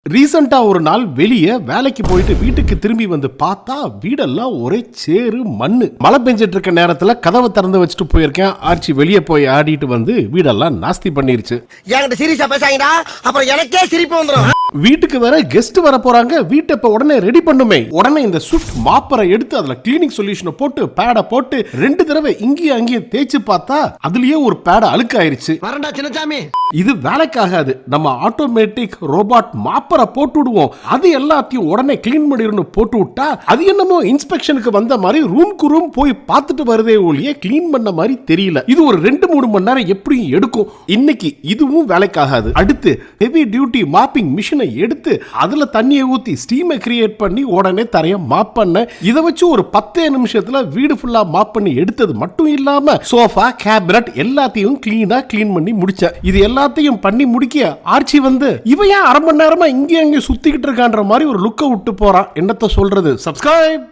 ரீசெண்டா ஒரு நாள் வெளியே வேலைக்கு போயிட்டு வீட்டுக்கு திரும்பி வந்து பார்த்தா வீடெல்லாம் ஒரே சேறு மண்ணு. மழை பெஞ்சிட்டு இருக்க நேரத்துல கதவை திறந்து வச்சுட்டு போயிருக்கேன். ஆர்ச்சி வெளியே போய் ஆடிட்டு வந்து வீடெல்லாம் நாஸ்தி பண்ணிருச்சு. என்கிட்ட சீரியஸா பேசாங்கடா, அப்புறம் எனக்கே சிரிப்பு வந்துரும். வீட்டுக்கு வேற கெஸ்ட் வர போறாங்க. வீட்டை இப்ப உடனே ரெடி பண்ணுமே. உடனே இந்த ஸ்விஃப்ட் மாப்பரை எடுத்து அதுல கிளீனிங் சொல்யூஷனை போட்டு பேட போட்டு 2 தடவை இங்கேயும் அங்கேயும் தேய்ச்சு பார்த்தா அதுலயே ஒரு பேட அழுக்காயிருச்சு. வரண்டா சின்னசாமி, இது வேலைக்காகாது. நம்ம ஆட்டோமேட்டிக் ரோபாட் மாப்பரை போட்டு விடுவோம். அது எல்லாத்தையும் உடனே கிளீன் பண்ணிடணும். போட்டு விட்டா அது என்னமோ இன்ஸ்பெக்ஷனுக்கு வந்த மாதிரி ரூம்க்கு ரூம் போய் பார்த்துட்டு வருதே ஒழிய கிளீன் பண்ண மாதிரி தெரியல. இது ஒரு 2-3 மணி நேரம் எப்படி எடுக்கும். இன்னைக்கு இதுவும் வேலைக்காகாது. அடுத்து ஹெவி டியூட்டி மாப்பிங் மிஷினை எடுத்து அதுல தண்ணியை ஊத்தி ஸ்டீமை கிரியேட் பண்ணி உடனே தரைய மாப் பண்ண. இதை வச்சு ஒரு 10 நிமிஷத்துல வீடு ஃபுல்லா மாப் பண்ணி எடுத்தது மட்டும் இல்லாம சோஃபா கேபினட் எல்லாத்தையும் கிளீனா கிளீன் பண்ணி முடிச்ச. இது எல்லாத்தையும் பண்ணி முடிக்க ஆர்ச்சி வந்து இவன் ஏன் 1/2 மணி நேரமா இங்கே அங்கே சுத்திக்கிட்டு இருக்கான்ற மாதிரி ஒரு லுக்க விட்டு போறான். என்னத்த சொல்றது. சப்ஸ்கிரைப்.